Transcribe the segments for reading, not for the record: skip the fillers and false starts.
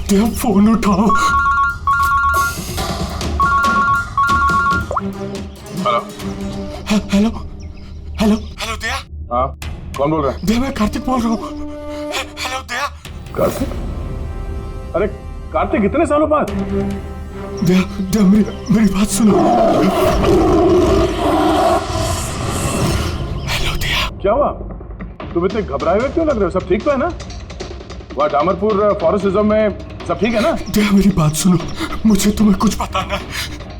दया phone उठाओ। Hello hello hello hello दया। हाँ, कौन बोल रहा है? दया, मैं कार्तिक बोल रहा हूँ। हेलो दया। कार्तिक? अरे कार्तिक, इतने सालों बाद? दया दया, मेरी बात सुनो। हेलो दया। क्या हुआ? तुम इतने घबराए हुए क्यों लग रहे हो? सब ठीक तो है ना? वहाँ डामरपुर फॉरेस्ट रिजर्व में सब ठीक है ना? दया मेरी बात सुनो, मुझे तुम्हें कुछ बताना है।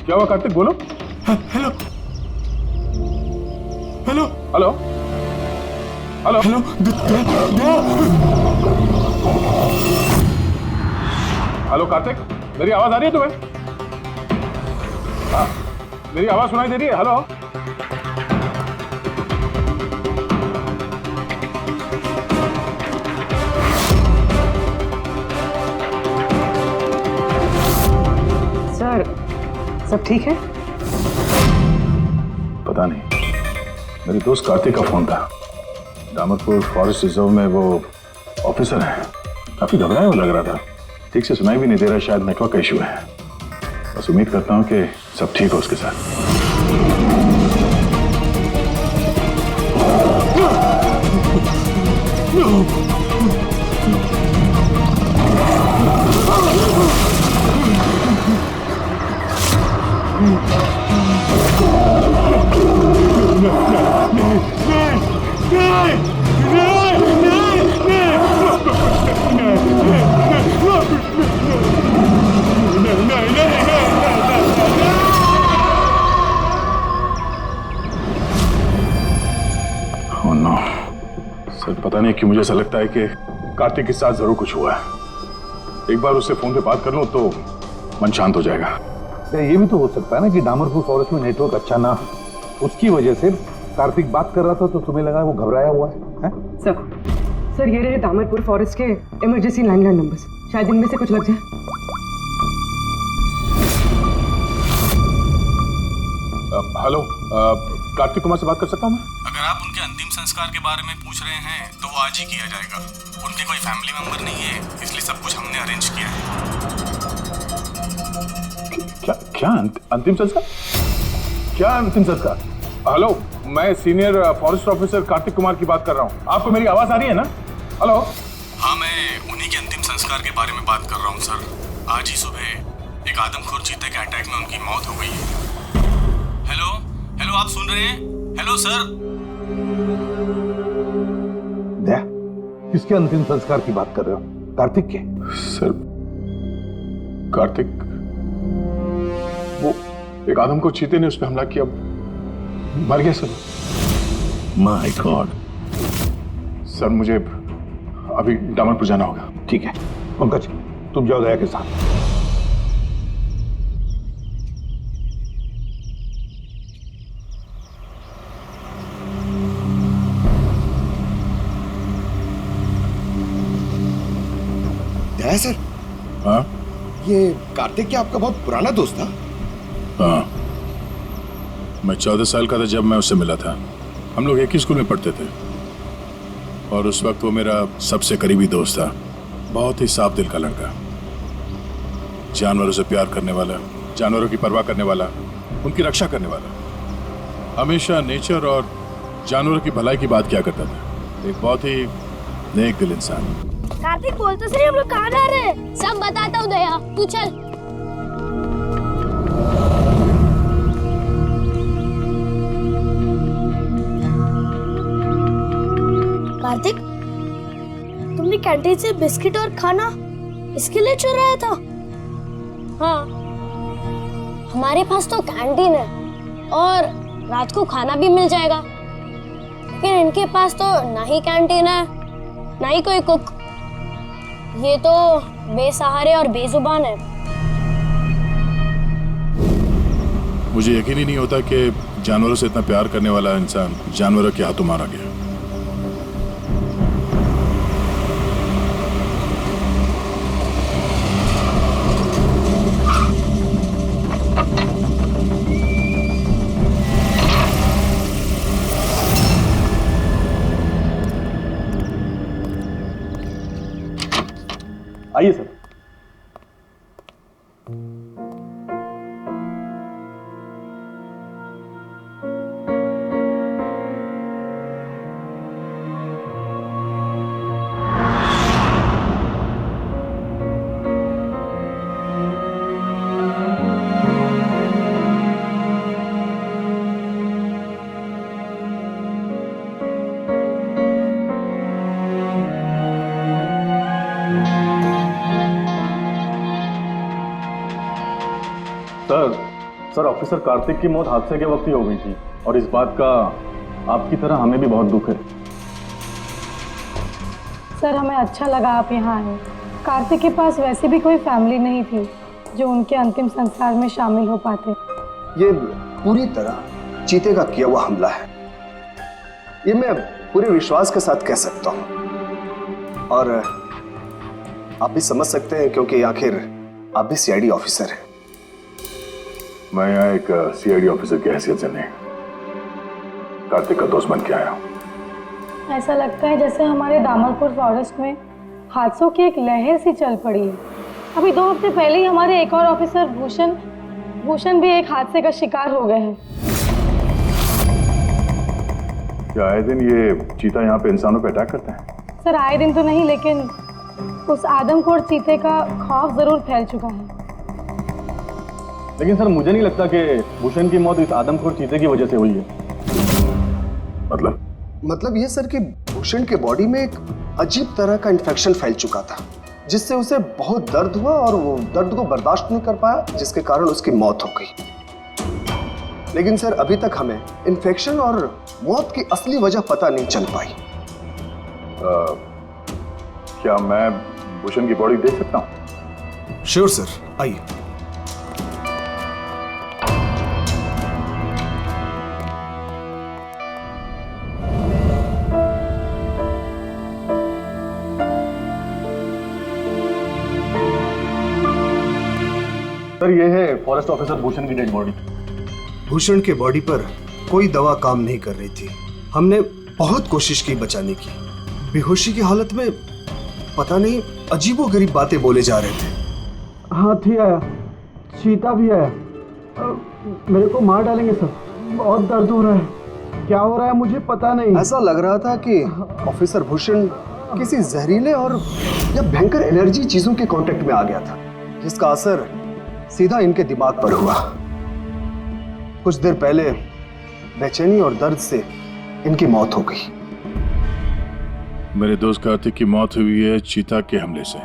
क्या हुआ कार्तिक, बोलो। Hello hello hello hello hello Daya Daya. Hello Kartik, मेरी आवाज आ रही है तुम्हें? हाँ, मेरी आवाज सुनाई दे रही है? हेलो सर, सब ठीक है? पता नहीं, मेरे दोस्त कार्तिक का फोन था। डामरपुर फॉरेस्ट रिजर्व में वो ऑफिसर है, काफी घबराया हुआ लग रहा था। ठीक से सुनाई भी नहीं दे रहा, शायद नेटवर्क का इशू है। बस उम्मीद करता हूँ कि सब ठीक हो उसके साथ। Oh no, सर पता नहीं क्यों मुझे ऐसा लगता है कि कार्तिक के साथ जरूर कुछ हुआ है। एक बार उससे फोन पे बात कर लूं तो मन शांत हो जाएगा। ये भी तो हो सकता है ना कि डामरपुर फॉरेस्ट में नेटवर्क अच्छा ना हो, उसकी वजह से कार्तिक बात कर रहा था तो तुम्हें लगा वो घबराया हुआ है? सर ये रहे डामरपुर फॉरेस्ट के इमरजेंसी लैंडलाइन नंबर्स, शायद इनमें से कुछ लग जाए। हेलो, कार्तिक कुमार से बात कर सकता हूँ मैं? अगर आप उनके अंतिम संस्कार के बारे में पूछ रहे हैं तो वो आज ही किया जाएगा। उनके कोई फैमिली मेंबर नहीं है, इसलिए सब कुछ हमने अरेंज किया है। क्या अंतिम संस्कार? क्या अंतिम संस्कार? हेलो, मैं senior forest officer Kartik Kumar की बात कर रहा हूँ। आपको मेरी आवाज आ रही है ना? हेलो। हाँ, मैं उन्हीं के अंतिम संस्कार के बारे में बात कर रहा हूँ सर। आज ही सुबह एक आदमखोर चीते के अटैक में उनकी मौत हो गई है। हेलो हेलो, आप सुन रहे हैं? Hello sir. दया, किसके अंतिम संस्कार की बात कर रहे हो? कार्तिक के? सर कार्तिक, वो एक आदम को चीते ने उस पर हमला किया, मर गया सर। My God. सर मुझे अभी डामरपुर जाना होगा। ठीक है पंकज, तुम जाओ दया के साथ। दया सर। हाँ ये कार्तिक क्या आपका बहुत पुराना दोस्त था? हाँ, मैं 14 साल का था जब मैं उससे मिला था। हम लोग एक ही स्कूल में पढ़ते थे और उस वक्त वो मेरा सबसे करीबी दोस्त था। बहुत ही साफ दिल का लड़का, जानवरों से प्यार करने वाला, जानवरों की परवाह करने वाला, उनकी रक्षा करने वाला, हमेशा नेचर और जानवरों की भलाई की बात किया करता था। एक बहुत ही नेक दिल इंसान। कार्तिक बोल तो सही, हम लोग कहाँ जा रहे हैं? सब बताता हूँ दया, तू चल। कार्तिक, तुमने कैंटीन से बिस्किट और खाना इसके लिए चुराया था? हाँ, हमारे पास तो कैंटीन है और रात को खाना भी मिल जाएगा, लेकिन इनके पास तो ना ही कैंटीन है ना ही कोई कुक। ये तो बेसहारे और बेजुबान है। मुझे यकीन ही नहीं होता कि जानवरों से इतना प्यार करने वाला इंसान जानवरों के हाथों मारा गया। आइए सर। सर ऑफिसर कार्तिक की मौत हादसे के वक्त ही हो गई थी और इस बात का आपकी तरह हमें भी बहुत दुख है। सर हमें अच्छा लगा आप यहाँ आए। कार्तिक के पास वैसे भी कोई फैमिली नहीं थी जो उनके अंतिम संस्कार में शामिल हो पाते। ये पूरी तरह चीते का किया हुआ हमला है, ये मैं पूरे विश्वास के साथ कह सकता हूं। और आप भी समझ सकते हैं क्योंकि आखिर आप भी सीआईडी ऑफिसर हैं। मैं यहाँ एक सीआईडी ऑफिसर की हैसियत से नहीं, कार्तिक का दोस्त बन के आया हूँ। ऐसा लगता है जैसे हमारे दामरपुर फॉरेस्ट में हादसों की एक लहर सी चल पड़ी है। अभी 2 हफ्ते पहले ही हमारे एक और ऑफिसर भूषण भी एक हादसे का शिकार हो गए हैं। क्या आए दिन ये चीता यहाँ पे इंसानों पे अटैक करते हैं? सर आए दिन तो नहीं, लेकिन उस आदमखोर चीते का खौफ जरूर फैल चुका है। लेकिन सर मुझे नहीं लगता कि भूषण की मौत इस आदमखोर चीते की वजह से हुई है। मतलब ये सर कि भूषण के बॉडी में एक अजीब तरह का इन्फेक्शन फैल चुका था, जिससे उसे बहुत दर्द हुआ और वो दर्द को बर्दाश्त नहीं कर पाया, जिसके कारण उसकी मौत हो गई। लेकिन सर अभी तक हमें इन्फेक्शन और मौत की असली वजह पता नहीं चल पाई। क्या मैं भूषण की बॉडी देख सकता हूँ? श्योर सर, आइए। सर ये है फॉरेस्ट ऑफिसर भूषण की डेड बॉडी। भूषण के बॉडी पर कोई दवा काम नहीं कर रही थी। हमने बहुत कोशिश की बचाने की। बेहोशी की हालत में पता नहीं अजीबोगरीब बातें बोले जा रहे थे। हाथी आया, चीता भी आया, मेरे को मार डालेंगे सर, बहुत दर्द हो रहा है। क्या हो रहा है मुझे पता नहीं। ऐसा लग रहा था कि ऑफिसर भूषण किसी जहरीले और या भयंकर एलर्जी चीजों के कांटेक्ट में आ गया था, जिसका असर सीधा इनके दिमाग पर हुआ। कुछ देर पहले बेचैनी और दर्द से इनकी मौत हो गई। मेरे दोस्त कार्तिक की मौत हुई है चीता के हमले से,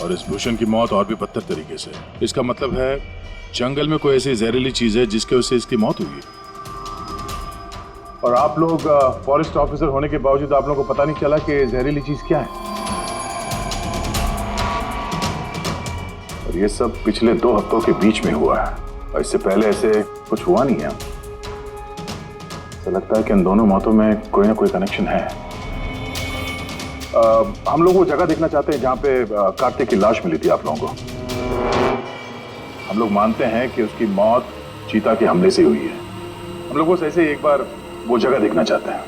और इस भूषण की मौत और भी बदतर तरीके से। इसका मतलब है जंगल में कोई ऐसी जहरीली चीज है जिसके वजह से इसकी मौत हुई है। और आप लोग फॉरेस्ट ऑफिसर होने के बावजूद आप लोगों को पता नहीं चला कि जहरीली चीज क्या है। और ये सब पिछले 2 हफ्तों के बीच में हुआ है, और इससे पहले ऐसे कुछ हुआ नहीं है। ऐसा लगता है कि इन दोनों मौतों में कोई ना कोई कनेक्शन है। हम लोग वो जगह देखना चाहते हैं जहाँ पे कार्तिक की लाश मिली थी आप लोगों को। हम लोग मानते हैं कि उसकी मौत चीता के हमले से हुई है। हम लोग बस ऐसे ही एक बार वो जगह देखना चाहते हैं।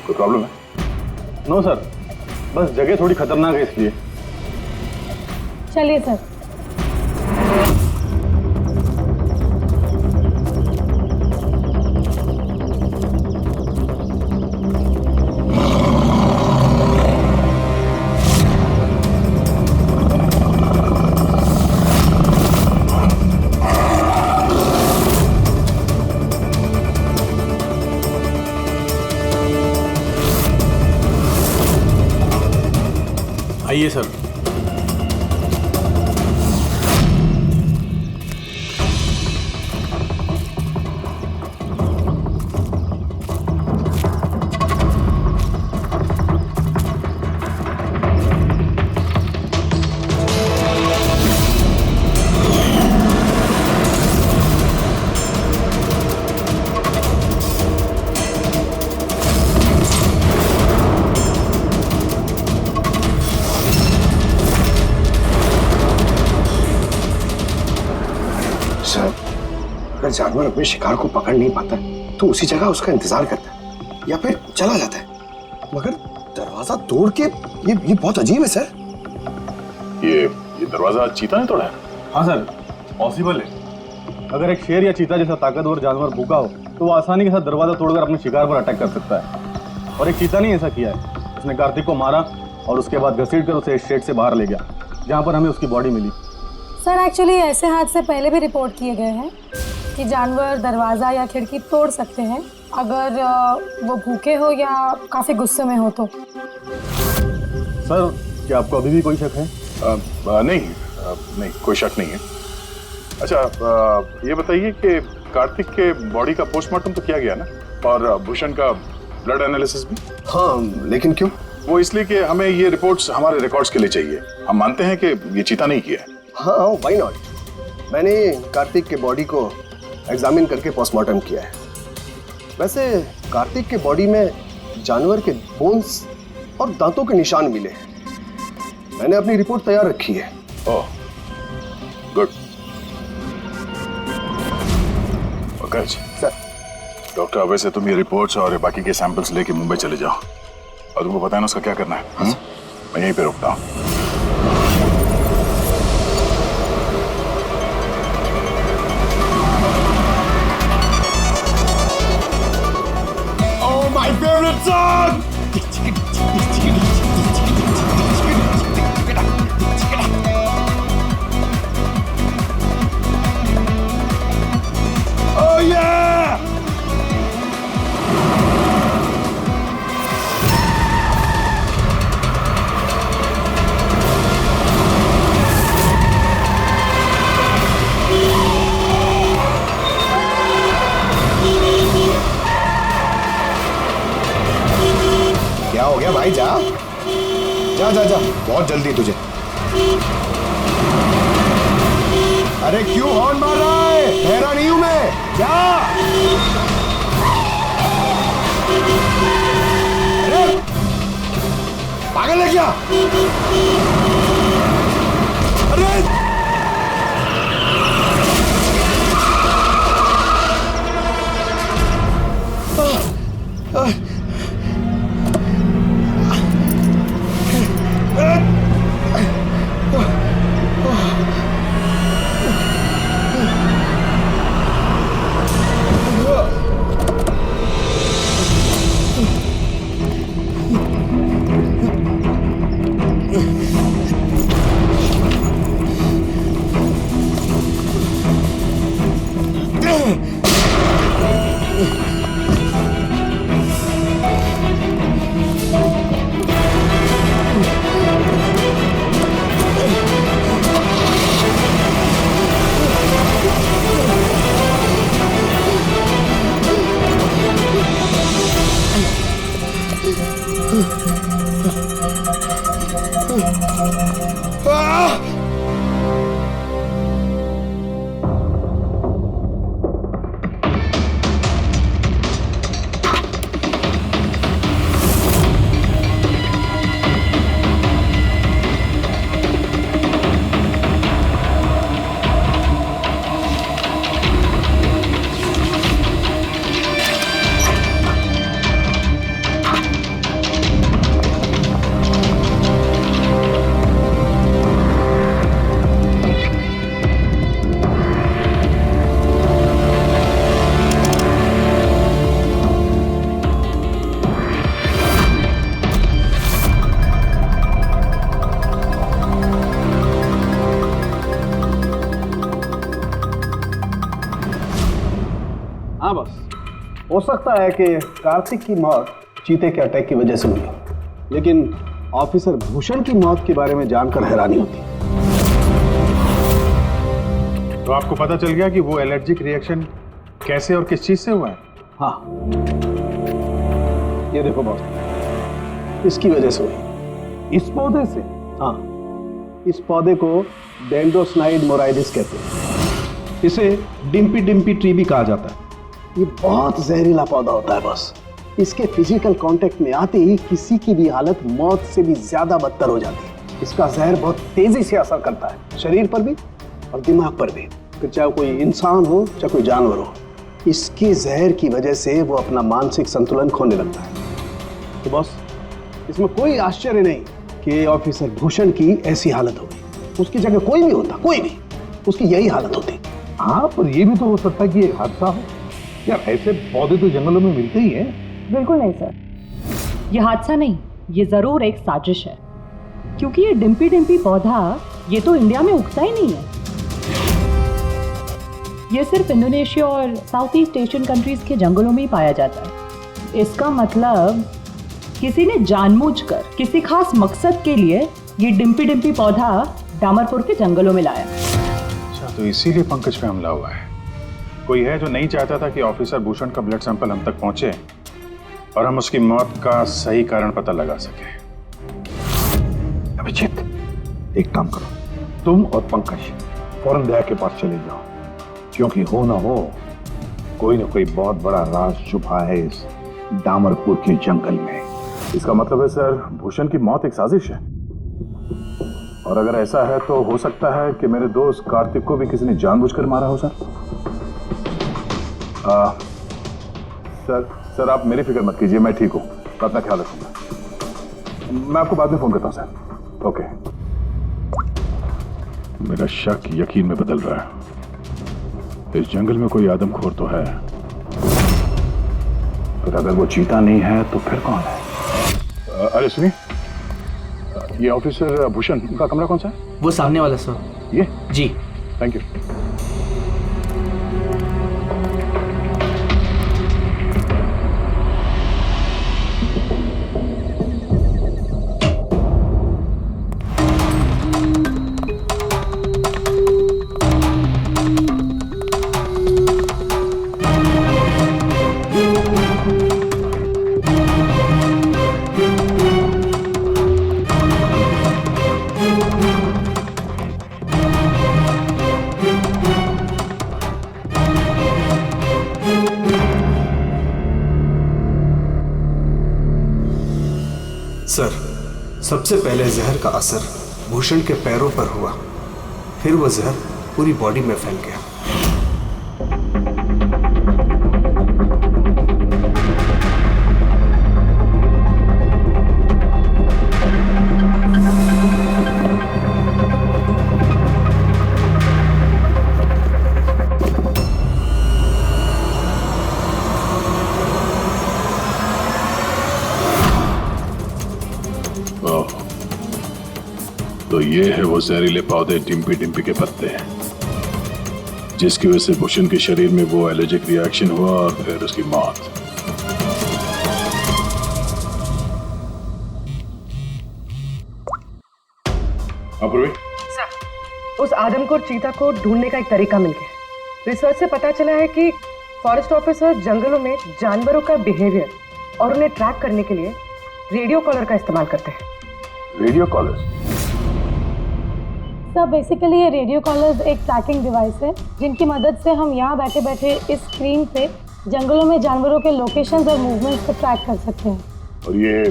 कोई प्रॉब्लम है? नो सर, बस जगह थोड़ी खतरनाक है इसलिए। चलिए सर। आइए सर। अगर जानवर अपने शिकार को पकड़ नहीं पाता तो उसी जगह उसका इंतजार करता है या फिर चला जाता है, मगर दरवाजा तोड़ के ये बहुत अजीब है सर। ये दरवाजा चीता ने तोड़ा है? हाँ सर, पॉसिबल है। अगर एक शेर या चीता जैसा ताकतवर जानवर भूखा हो तो वो आसानी के साथ दरवाजा तोड़कर अपने शिकार पर अटैक कर सकता है। और एक चीता ने ऐसा किया है, उसने कार्तिक को मारा और उसके बाद घसीट कर उसे शेड से बाहर ले गया, जहाँ पर हमें उसकी बॉडी मिली। सर एक्चुअली ऐसे हादसे पहले भी रिपोर्ट किए गए हैं कि जानवर दरवाज़ा या खिड़की तोड़ सकते हैं अगर वो भूखे हो या काफ़ी गुस्से में हो तो। सर, क्या आपको अभी भी कोई शक है? नहीं, कोई शक नहीं है। अच्छा, ये बताइए कि कार्तिक के बॉडी का पोस्टमार्टम तो किया गया ना, और भूषण का ब्लड एनालिसिस भी? हाँ, लेकिन क्यों? वो इसलिए कि हमें ये रिपोर्ट्स हमारे रिकॉर्ड्स के लिए चाहिए। हम मानते हैं कि ये चीता नहीं किया है। हाँ, व्हाई नॉट। मैंने कार्तिक के बॉडी को एग्जामिन करके पोस्टमार्टम किया है। वैसे कार्तिक के बॉडी में जानवर के बोन्स और दांतों के निशान मिले हैं। मैंने अपनी रिपोर्ट तैयार रखी है। ओह, गुड। Okay sir. डॉक्टर, वैसे तुम ये रिपोर्ट्स और बाकी के सैंपल्स लेके मुंबई चले जाओ, और तुमको पता है ना उसका क्या करना है। मैं यहीं पे रुकता हूँ। My favorite song! Oh yeah! क्या हो गया भाई? जा जा जा जा, बहुत जल्दी तुझे। अरे क्यों हॉर्न मार रहा है? ठहरा नहीं हूं मैं, जा। अरे पागल है क्या? अरे हाँ बस, हो सकता है कि कार्तिक की मौत चीते के अटैक की वजह से हुई, लेकिन ऑफिसर भूषण की मौत के बारे में जानकर हैरानी होती। तो आपको पता चल गया कि वो एलर्जिक रिएक्शन कैसे और किस चीज से हुआ है? हाँ, ये देखो बॉस, इसकी वजह से हुई। इस पौधे से? हाँ, इस पौधे को डेंड्रोस्नाइड मोराइडिस कहते हैं। इसे डिम्पी डिम्पी ट्री भी कहा जाता है। ये बहुत जहरीला पौधा होता है बॉस। इसके फिजिकल कांटेक्ट में आते ही किसी की भी हालत मौत से भी ज्यादा बदतर हो जाती है। इसका जहर बहुत तेजी से असर करता है, शरीर पर भी और दिमाग पर भी, फिर चाहे कोई इंसान हो चाहे कोई जानवर हो। इसके जहर की वजह से वो अपना मानसिक संतुलन खोने लगता है। तो बॉस, इसमें कोई आश्चर्य नहीं कि ऑफिसर भूषण की ऐसी हालत हो गई। उसकी जगह कोई भी होता, कोई भी, उसकी यही हालत होती। हाँ, पर ये भी तो हो सकता है कि एक हादसा हो। यार ऐसे पौधे तो जंगलों में मिलते ही हैं। बिल्कुल नहीं सर, ये हादसा नहीं, ये जरूर एक साजिश है, क्योंकि ये डिम्पी डिम्पी पौधा ये तो इंडिया में उगता ही नहीं है। ये सिर्फ इंडोनेशिया और साउथ ईस्ट एशियन कंट्रीज के जंगलों में ही पाया जाता है। इसका मतलब किसी ने जानबूझकर किसी खास मकसद के लिए ये डिम्पी डिम्पी पौधा डामरपुर के जंगलों में लाया। अच्छा, तो इसीलिए पंकज पे हमला हुआ है। कोई है जो नहीं चाहता था कि ऑफिसर भूषण का ब्लड सैंपल हम तक पहुंचे और हम उसकी मौत का सही कारण पता लगा सके। अभिजीत, एक काम करो, तुम और पंकज फौरन दया के पास चले जाओ, क्योंकि हो ना हो कोई ना कोई बहुत बड़ा राज छुपा है इस डामरपुर के जंगल में। इसका मतलब है सर, भूषण की मौत एक साजिश है, और अगर ऐसा है तो हो सकता है कि मेरे दोस्त कार्तिक को भी किसी ने जानबूझकर मारा हो सर। सर आप मेरी फिक्र मत कीजिए, मैं ठीक हूँ, अपना ख्याल रखूंगा। मैं आपको बाद में फोन करता हूँ सर। ओके। मेरा शक यकीन में बदल रहा है। इस जंगल में कोई आदमखोर तो है, फिर अगर वो चीता नहीं है तो फिर कौन है? अरे सुनिए, ये ऑफिसर भूषण का कमरा कौन सा है? वो सामने वाला सर। ये जी, थैंक यू। सर, सबसे पहले जहर का असर भूषण के पैरों पर हुआ, फिर वो जहर पूरी बॉडी में फैल गया। तो ये है वो जहरीले पौधे डिम्पी डिम्पी के पत्ते, जिसकी वजह से भूषण के शरीर में वो एलर्जिक रिएक्शन हुआ और फिर उसकी मौत। अपूर्वी, सर, उस आदमखोर चीता को ढूंढने का एक तरीका मिल गया। रिसर्च से पता चला है कि फॉरेस्ट ऑफिसर जंगलों में जानवरों का बिहेवियर और उन्हें ट्रैक करने के लिए रेडियो कॉलर का इस्तेमाल करते हैं। Radio collar? सर बेसिकली ये रेडियो कॉलर्स एक ट्रैकिंग डिवाइस है, जिनकी मदद से हम यहाँ बैठे बैठे इस स्क्रीन पे जंगलों में जानवरों के लोकेशंस और मूवमेंट्स को ट्रैक कर सकते हैं। और ये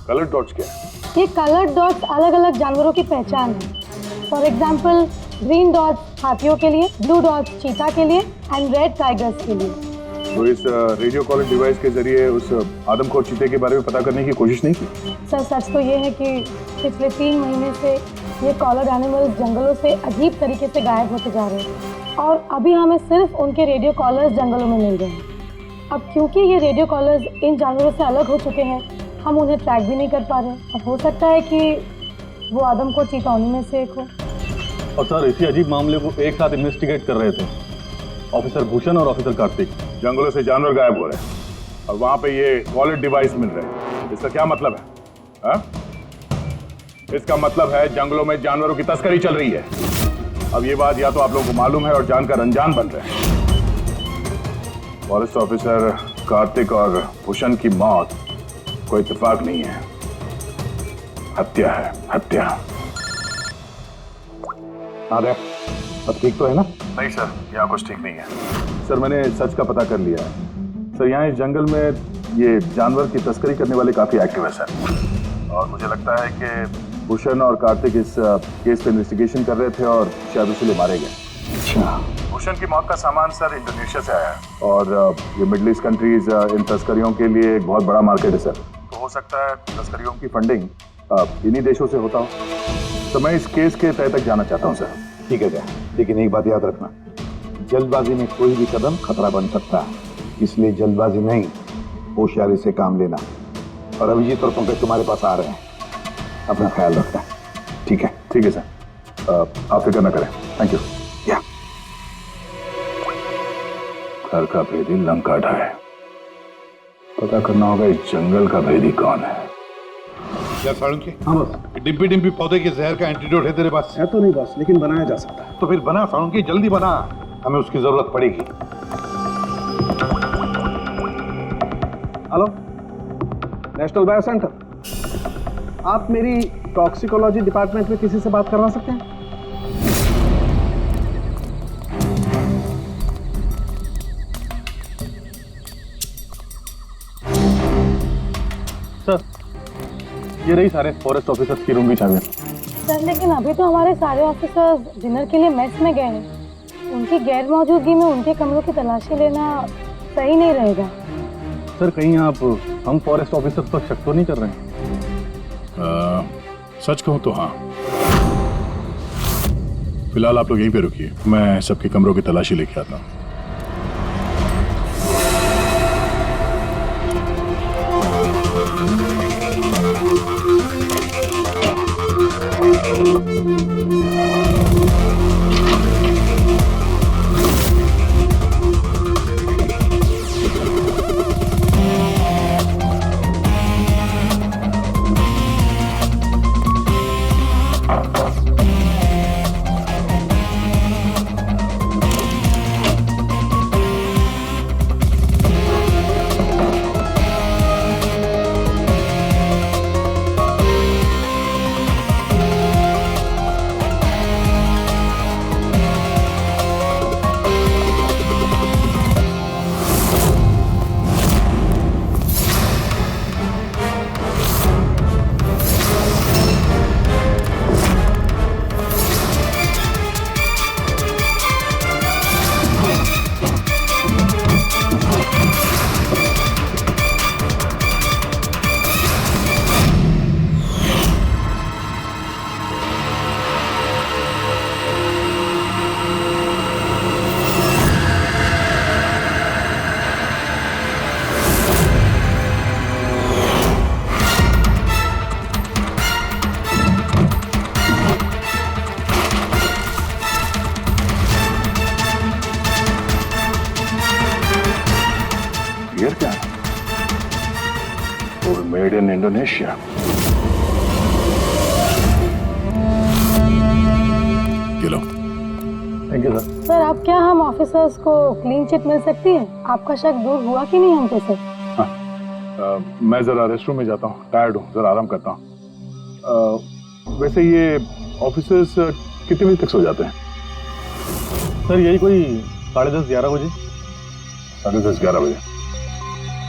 कलर डॉट्स क्या है? ये कलर डॉट्स अलग अलग जानवरों की पहचान है। फॉर एग्जाम्पल ग्रीन डॉट्स हाथियों के लिए, ब्लू डॉट्स चीता के लिए एंड रेड टाइगर्स के लिए। तो इस रेडियो कॉलर डिवाइस के जरिए उस आदमखोर चीते के बारे में पता करने की कोशिश नहीं की? सर सच तो ये है कि पिछले 3 महीने से ये कॉलर एनिमल्स जंगलों से अजीब तरीके से गायब होते जा रहे हैं, और अभी हमें सिर्फ उनके रेडियो कॉलर्स जंगलों में मिल रहे हैं। अब क्योंकि ये रेडियो कॉलर्स इन जानवरों से अलग हो चुके हैं, हम उन्हें ट्रैक भी नहीं कर पा रहे। और हो सकता है कि वो आदमखोर चीता उन्हीं में से एक हो। और सर इसी अजीब मामले को एक साथ इन्वेस्टिगेट कर रहे थे ऑफिसर भूषण और ऑफिसर कार्तिक। जंगलों से जानवर गायब हो रहे हैं और वहां पे ये कॉलर डिवाइस मिल रहे हैं। इसका क्या मतलब है? हा? इसका मतलब है जंगलों में जानवरों की तस्करी चल रही है। अब ये बात या तो आप लोगों को मालूम है और जानकर अनजान बन रहे हैं। फॉरेस्ट ऑफिसर कार्तिक और भूषण की मौत कोई इत्तेफाक नहीं है, हत्या है, हत्या। अरे अब ठीक तो है ना? नहीं सर, यहाँ कुछ ठीक नहीं है। सर मैंने सच का पता कर लिया है। सर यहाँ इस जंगल में ये जानवर की तस्करी करने वाले काफी एक्टिव है सर, और मुझे लगता है कि भूषण और कार्तिक इस केस पे इन्वेस्टिगेशन कर रहे थे और शायद उसके लिए मारे गए। अच्छा। भूषण की मौत का सामान सर इंडोनेशिया से आया है, और ये मिडिल ईस्ट कंट्रीज इन तस्करियों के लिए एक बहुत बड़ा मार्केट है सर। तो हो सकता है तस्करियों की फंडिंग इन्हीं देशों से होता हो। तो मैं इस केस के तह तक जाना चाहता हूँ सर। ठीक है क्या, लेकिन एक बात याद रखना, जल्दबाजी में कोई भी कदम खतरा बन सकता है, इसलिए जल्दबाजी नहीं, होशियारी से काम लेना। और अभिजीत और पंकज तुम्हारे पास आ रहे हैं, अपना ख्याल रखना। ठीक है सर, आप फिक्र न करें। Thank you. या घर का भेदी लंका ढाए, पता करना होगा इस जंगल का भेदी कौन है। क्या साळुंके? हाँ बस। डिम्पी डिम्पी पौधे के जहर का एंटीडोट है तेरे पास? है तो नहीं बस, लेकिन बनाया जा सकता है। तो फिर बना साळुंके, जल्दी बना, हमें उसकी जरूरत पड़ेगी। हेलो, नेशनल बायो सेंटर, आप मेरी टॉक्सिकोलॉजी डिपार्टमेंट में किसी से बात करवा सकते हैं? सर, ये रही सारे फॉरेस्ट ऑफिसर्स की रूम की चाबी। सर लेकिन अभी तो हमारे सारे ऑफिसर्स डिनर के लिए मेस में गए हैं। उनकी गैर मौजूदगी में उनके कमरों की तलाशी लेना सही नहीं रहेगा। सर कहीं आप हम फॉरेस्ट ऑफिसर्स पर शक तो नहीं कर रहे हैं? सच कहूं तो हाँ। फिलहाल आप लोग यहीं पे रुकिए, मैं सबके कमरों की तलाशी लेके आता हूँ। ये क्या है? और मेड इन इंडोनेशिया। ये लो। Thank you sir. सर अब क्या हम ऑफिसर्स को क्लीन चिट मिल सकती है? आपका शक दूर हुआ कि नहीं हमसे सर? मैं जरा रेस्ट रूम में जाता हूँ, टायर्ड हूँ, जरा आराम करता हूँ। वैसे ये ऑफिसर्स कितने बजे तक सो जाते हैं? सर यही कोई 10:30-11 बजे। 10:30-11 बजे।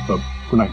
Good night.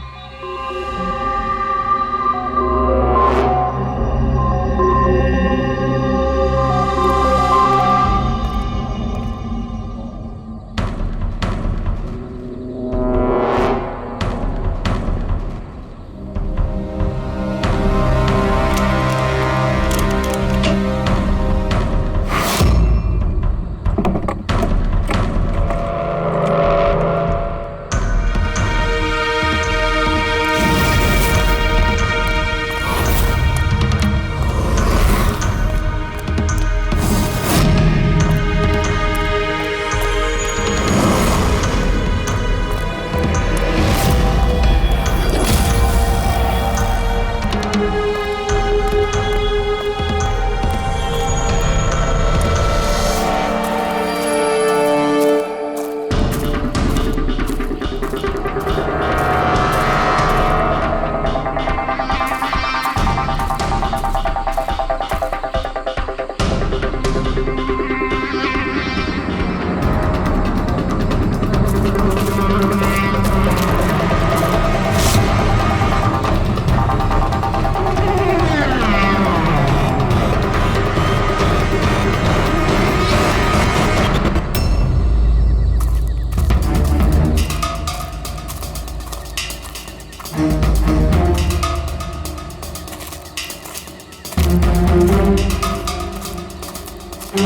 ये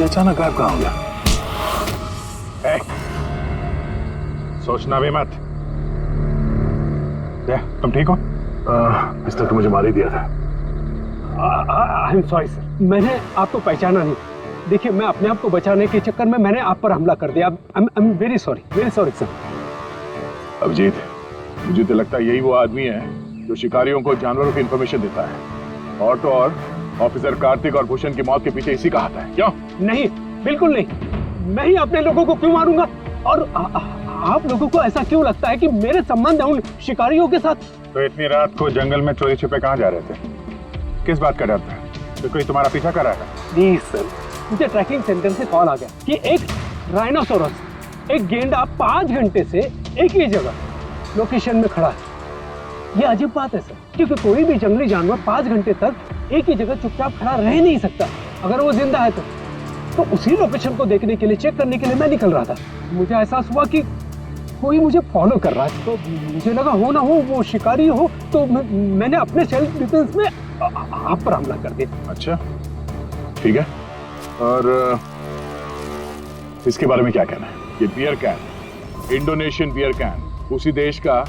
अचानक गायब कहाँ हो गया? सोचना भी मत। तुम ठीक हो? इस तक तो मुझे मार ही दिया था। आई एम सॉरी सर, मैंने आपको पहचाना नहीं। देखिए, मैं अपने आप को बचाने के चक्कर में मैंने आप पर हमला कर दिया। I am very sorry sir. Abhijit, मुझे तो लगता है यही वो आदमी है जो शिकारियों को जानवरों की इंफॉर्मेशन देता है। और तो और ऑफिसर कार्तिक और भूषण की मौत के पीछे इसी का हाथ है। क्यों? नहीं, बिल्कुल नहीं। मैं ही अपने लोगों को क्यों मारूंगा? और आप लोगों को ऐसा क्यों लगता है कि मेरे संबंध है उन शिकारियों के साथ? तो इतनी रात को जंगल में चोरी छिपे कहाँ जा रहे थे? किस बात का डर था? तो कोई तुम्हारा पीछा कर रहा था? प्लीज सर, मुझे ट्रैकिंग सेंटर से कॉल आ गया कि एक राइनोसोरस, एक गेंडा 5 घंटे से एक ही जगह लोकेशन में खड़ा है। ये अजीब बात है सर, क्योंकि कोई भी जंगली जानवर 5 घंटे तक एक ही जगह चुपचाप खड़ा रह नहीं सकता अगर वो जिंदा है तो उसी लोकेशन को देखने के लिए, चेक करने के लिए मैं निकल रहा था। मुझे एहसास हुआ कि कोई मुझे फॉलो कर रहा है, तो मुझे लगा हो ना हो वो शिकारी हो, तो मैंने अपने सेल्फ डिफेंस में आप पर हमला कर दिया। अच्छा, ठीक है। और इसके बारे में क्या कहना है? ये beer can, Indonesian beer can, उसी देश का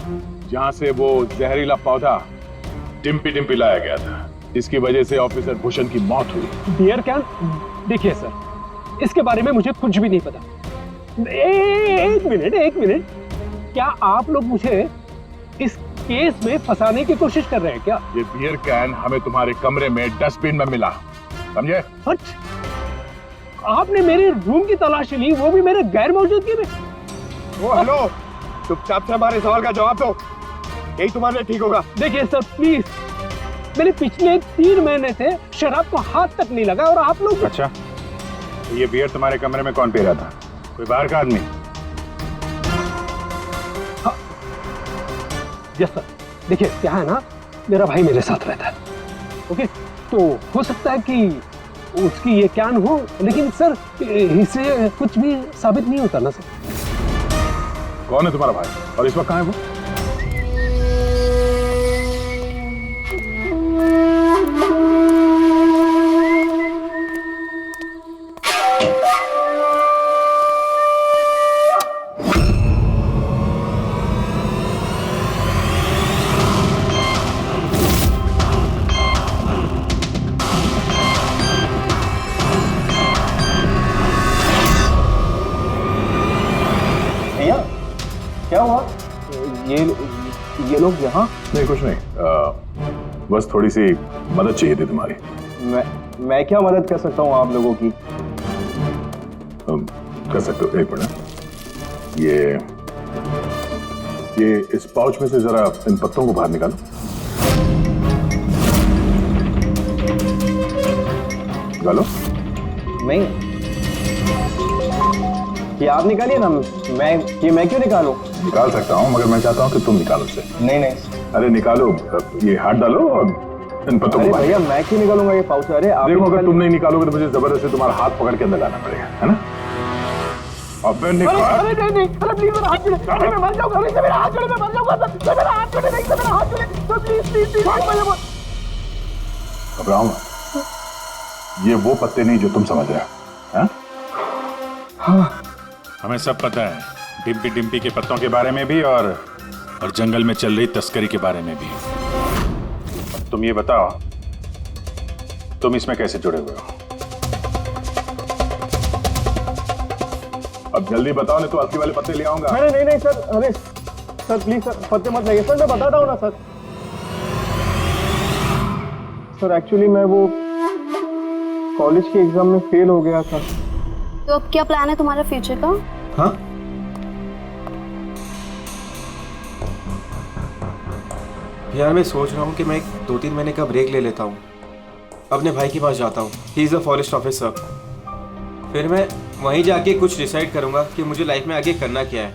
जहां से वो जहरीला पौधा डिम्पी लाया गया था, जिसकी वजह से ऑफिसर भूषण की मौत हुई। Beer can? देखिए सर, इसके बारे में मुझे कुछ भी नहीं पता। एक मिनट, क्या आप लोग मुझे इस केस में फंसाने की कोशिश कर रहे हैं क्या? ये बियर कैन हमें तुम्हारे कमरे में डस्टबिन में मिला, समझे? आपने मेरे रूम की तलाशी ली, वो भी मेरे गैर मौजूदगी में। ओ हेलो, चुपचाप से हमारे सवाल का जवाब दो, यही तुम्हारे लिए ठीक होगा। देखिए सर प्लीज, मैंने पिछले 3 महीने से शराब को हाथ तक नहीं लगा और आप लोग। अच्छा, ये बियर तुम्हारे कमरे में कौन पी रहा था? कोई बाहर का आदमी? Yes sir. देखिए क्या है ना, मेरा भाई मेरे साथ रहता है, ओके? तो हो सकता है कि उसकी ये कैन हो, लेकिन सर इससे कुछ भी साबित नहीं होता ना सर। कौन है तुम्हारा भाई और इस वक्त कहाँ है वो? क्या हुआ? ये लोग यहाँ? नहीं, कुछ नहीं, बस थोड़ी सी मदद चाहिए थी तुम्हारी। मैं क्या मदद कर सकता हूँ आप लोगों की? कर सकते हो। एक मिनट, ये इस पाउच में से जरा इन पत्तों को बाहर निकालो। निकालो। नहीं, ये आप निकालिए ना, मैं क्यों निकालूं? निकाल सकता हूँ, मगर मैं चाहता हूँ कि तुम निकालो इसे। नहीं। अरे निकालो, ये हाथ डालो और इन पत्तों को। भैया मैं क्यों निकालूंगा ये पाउच? अरे आप देखो, अगर तुम नहीं निकालोगे तो मुझे जबरदस्ती तुम्हारा हाथ पकड़ के अंदर लाना पड़ेगा, है ना? अबे निकाल। अरे नहीं, अरे प्लीज मेरा हाथ छोड़े, मैं मर जाऊंगा, मेरा हाथ छोड़े, मैं मर जाऊंगा, मेरा हाथ छोड़े, नहीं मेरा हाथ छोड़े, प्लीज। घबराओ मत, ये वो पत्ते नहीं जो तुम समझ रहे हो। हाँ, हमें सब पता है, डिम्पी के पत्तों के बारे में भी और जंगल में चल रही तस्करी के बारे में भी। तुम ये बताओ, तुम इसमें कैसे जुड़े हुए हो? अब जल्दी बताओ, नहीं तो असली वाले पत्ते ले आऊंगा। नहीं सर, अरे सर प्लीज सर, पत्ते मत लगे सर, मैं बताता हूँ ना सर। सर एक्चुअली मैं वो कॉलेज के एग्जाम में फेल हो गया था। तो अब क्या प्लान है तुम्हारा फ्यूचर का? हाँ, यार मैं सोच रहा हूँ कि मैं 2-3 महीने का ब्रेक ले लेता हूँ, अपने भाई के पास जाता हूँ, he is a forest officer. फिर मैं वहीं जाके कुछ डिसाइड करूँगा कि मुझे लाइफ में आगे करना क्या है।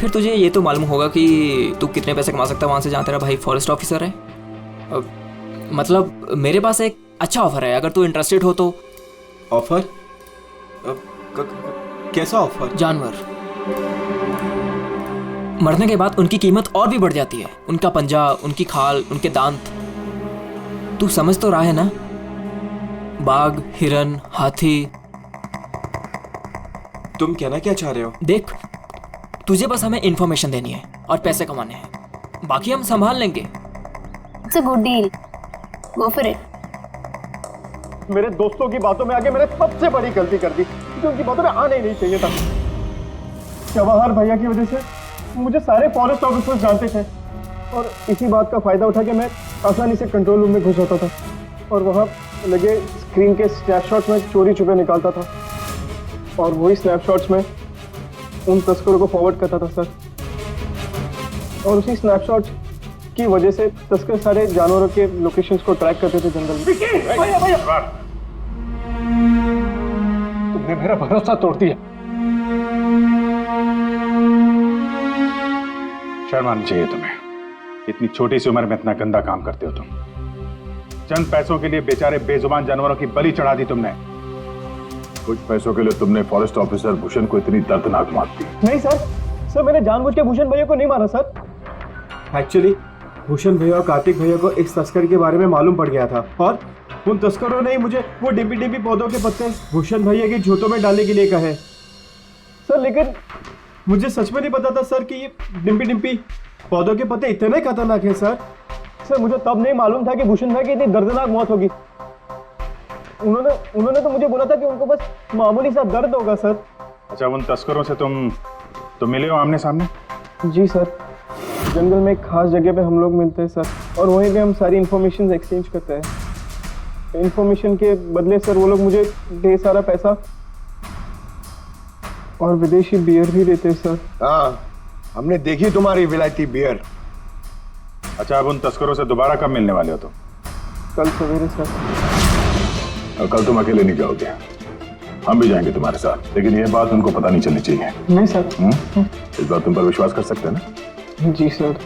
फिर तुझे ये तो मालूम होगा कि तू कितने पैसे कमा सकता है वहाँ से जहाँ तेरा भाई फॉरेस्ट ऑफिसर है। मतलब मेरे पास एक अच्छा ऑफर है, अगर तू इंटरेस्टेड हो तो। ऑफर? कैसा ऑफर? जानवर मरने के बाद उनकी कीमत और भी बढ़ जाती है। उनका पंजा, उनकी खाल, उनके दांत, तू समझ तो रहा है ना? बाघ, हिरन, हाथी। तुम कहना क्या चाह रहे हो? देख, तुझे बस हमें इंफॉर्मेशन देनी है और पैसे कमाने हैं, बाकी हम संभाल लेंगे। It's a good deal, go for it. मेरे दोस्तों की बातों में आके मैंने सबसे बड़ी गलती कर दी, क्योंकि उनकी बातों में आना ही नहीं चाहिए था। जवाहर भैया की वजह से मुझे सारे फॉरेस्ट ऑफिसर्स जानते थे और इसी बात का फायदा उठा के मैं आसानी से कंट्रोल रूम में घुस जाता था और वहाँ लगे स्क्रीन के स्नैपशॉट्स में चोरी छुपे निकालता था और वही स्नैपशॉट्स में उन तस्करों को फॉरवर्ड करता था सर। और उसी स्नैपशॉट्स की वजह से तस्कर सारे जानवरों के लोकेशंस को ट्रैक करते थे जंगल में। तुमने मेरा भरोसा तोड़ दिया। शर्म आनी चाहिए तुम्हें, इतनी छोटी सी उम्र में इतना गंदा काम करते हो तुम। चंद पैसों के लिए बेचारे बेजुबान जानवरों की बलि चढ़ा दी तुमने। कुछ पैसों के लिए तुमने फॉरेस्ट ऑफिसर भूषण को इतनी दर्दनाक मार दी। नहीं सर मैंने जानबूझ के भूषण भैया को नहीं मारा सर। एक्चुअली भूषण भैया और कार्तिक भैया को एक तस्कर के बारे में मालूम पड़ गया था और उन तस्करों ने ही मुझे वो डिम्पी डिम्पी पौधों के पत्ते भूषण भैया के जूतों में डालने के लिए कहे सर। लेकिन मुझे सच में नहीं पता था सर कि ये डिम्पी डिम्पी पौधों के पत्ते इतने खतरनाक हैं सर। मुझे तब नहीं मालूम था कि भूषण भाई की इतनी दर्दनाक मौत होगी। उन्होंने तो मुझे बोला था कि उनको बस मामूली सा दर्द होगा सर। अच्छा, उन तस्करों से तुम मिले हो आमने सामने? जी सर, जंगल में एक खास जगह पे हम लोग मिलते हैं सर और वहीं पे हम सारी इंफॉर्मेशन एक्सचेंज करते हैं। इंफॉर्मेशन के बदले सर वो लोग मुझे ढेर सारा पैसा और विदेशी बियर भी देते हैं सर। हाँ, हमने देखी तुम्हारी विलायती बियर। अच्छा, अब उन तस्करों से दोबारा कब मिलने वाले हो तुम? कल सवेरे सर। और कल तुम अकेले नहीं जाओगे, हम भी जाएंगे तुम्हारे साथ, लेकिन ये बात उनको पता नहीं चलनी चाहिए। नहीं सर। इस बात तुम पर विश्वास कर सकते हैं ना? जी सर।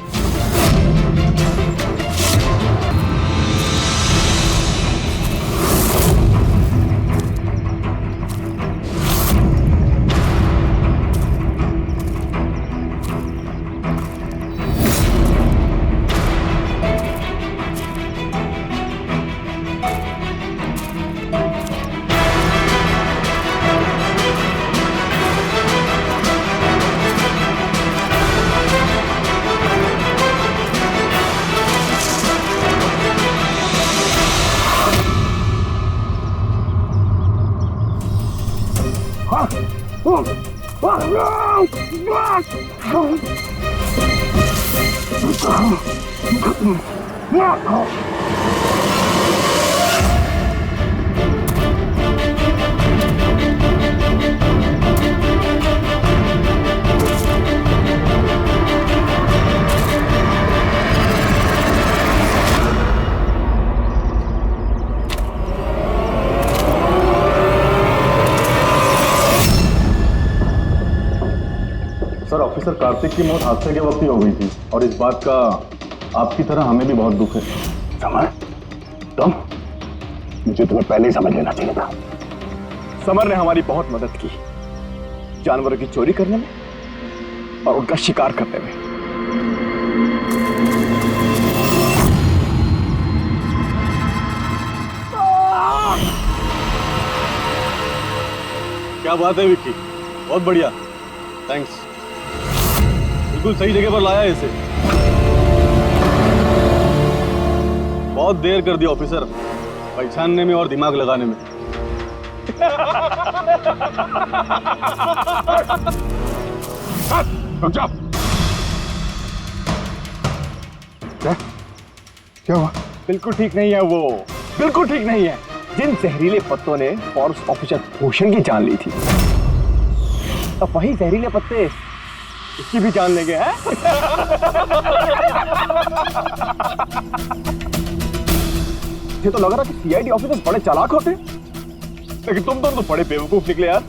सर, ऑफिसर कार्तिक की मौत हादसे के वक्त ही हो गई थी और इस बात का आपकी तरह हमें भी बहुत दुख है। समर, मुझे तुम्हें पहले ही समझ लेना चाहिए था। समर ने हमारी बहुत मदद की, जानवरों की चोरी करने में और उनका शिकार करने में। क्या बात है विक्की, बहुत बढ़िया, थैंक्स। बिल्कुल सही जगह पर लाया है इसे। बहुत देर कर दी ऑफिसर, पहचानने में और दिमाग लगाने में। क्या हुआ? बिल्कुल ठीक नहीं है वो, बिल्कुल ठीक नहीं है। जिन जहरीले पत्तों ने फॉरेस्ट ऑफिसर भूषण की जान ली थी, अब वही जहरीले पत्ते इसकी भी जान लेंगे हैं? ये तो लग रहा कि सीआईडी ऑफिसर बड़े चालाक होते, लेकिन तुम दोनों तो बड़े बेवकूफ निकले यार।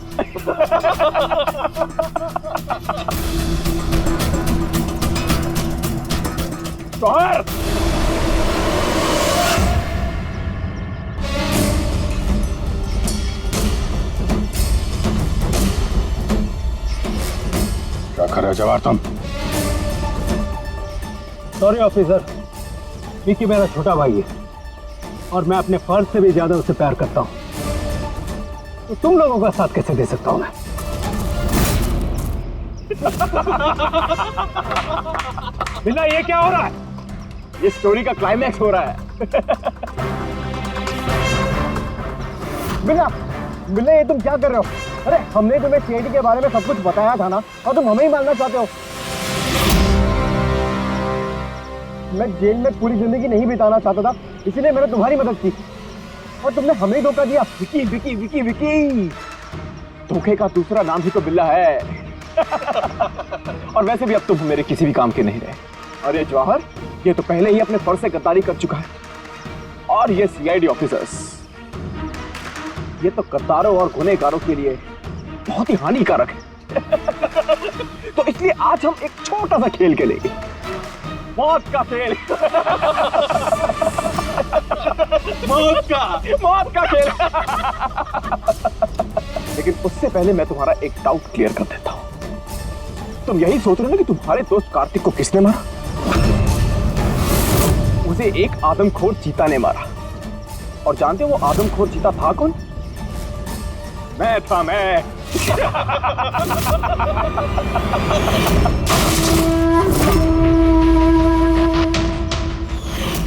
कर रहे हो जवाहर तुम? सॉरी ऑफिसर, विकी मेरा छोटा भाई है और मैं अपने फर्ज से भी ज्यादा उसे प्यार करता हूँ, तो तुम लोगों का साथ कैसे दे सकता हूँ मैं? बिल्ला, ये क्या हो रहा है? ये स्टोरी का क्लाइमैक्स हो रहा है। बिल्ला, बिल्ला, ये तुम क्या कर रहे हो? अरे हमने तुम्हें सीआईडी के बारे में सब कुछ बताया था ना, और तुम हमें ही मारना चाहते हो। मैं जेल में पूरी जिंदगी नहीं बिताना चाहता था, इसीलिए मैंने तुम्हारी मदद की और तुमने हमें ही धोखा दिया। विकी विकी विकी विकी, धोखे का दूसरा नाम ही तो बिल्ला है। और वैसे भी अब तुम मेरे किसी भी काम के नहीं रहे। अरे जवाहर, ये तो पहले ही अपने फर्ज से गद्दारी कर चुका है, और ये सीआईडी ऑफिसर्स, ये तो गद्दारों और गुनहगारों के लिए बहुत ही हानिकारक है। तो इसलिए आज हम एक छोटा सा खेल खेलेंगे, मौत का खेल। मौत का खेल। लेकिन उससे पहले मैं तुम्हारा एक डाउट क्लियर कर देता हूं। तुम यही सोच रहे हो ना कि तुम्हारे दोस्त कार्तिक को किसने मारा? उसे एक आदमखोर चीता ने मारा। और जानते हो वो आदमखोर चीता था कौन? मैं था, मैं।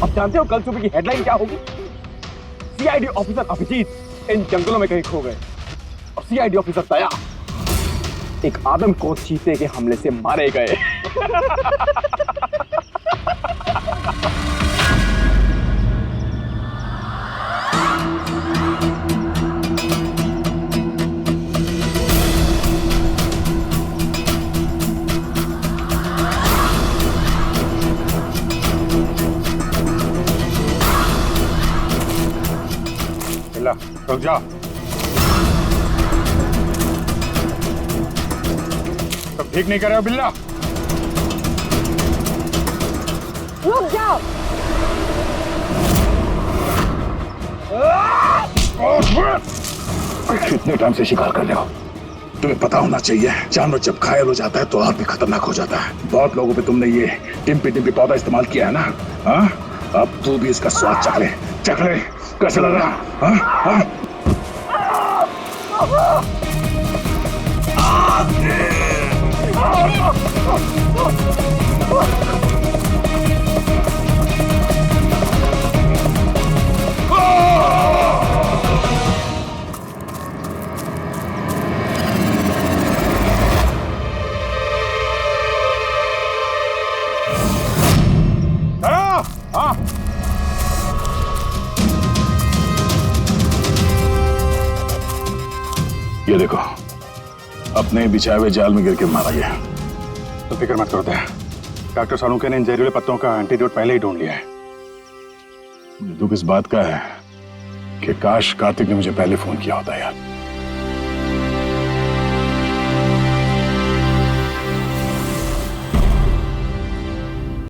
अब जानते हो कल सुबह की हेडलाइन क्या होगी? सीआईडी ऑफिसर अभिजीत इन जंगलों में कहीं खो गए और सीआईडी ऑफिसर दया एक आदमखोर चीते के हमले से मारे गए। रुक जाओ। तुम ठीक नहीं कर रहे हो बिल्ला? रुक जाओ। कितने टाइम से शिकार कर रहे हो? तुम्हें पता होना चाहिए, जानवर जब घायल हो जाता है तो और भी खतरनाक हो जाता है। बहुत लोगों पे तुमने ये टिम्पी टिम्पी पौधा इस्तेमाल किया है ना? हाँ, अब तू भी इसका स्वाद चख ले। कैसे लग रहा? हाँ? हाँ? ये देखो, अपने बिछाए हुए जाल में गिर के मारा गया। तो फिक्र मत करो दया, डॉक्टर सालुंके ने इन जहरीले पत्तों का एंटीडोट पहले ही ढूंढ लिया है। दुख इस बात का है कि काश कार्तिक ने मुझे पहले फोन किया होता यार।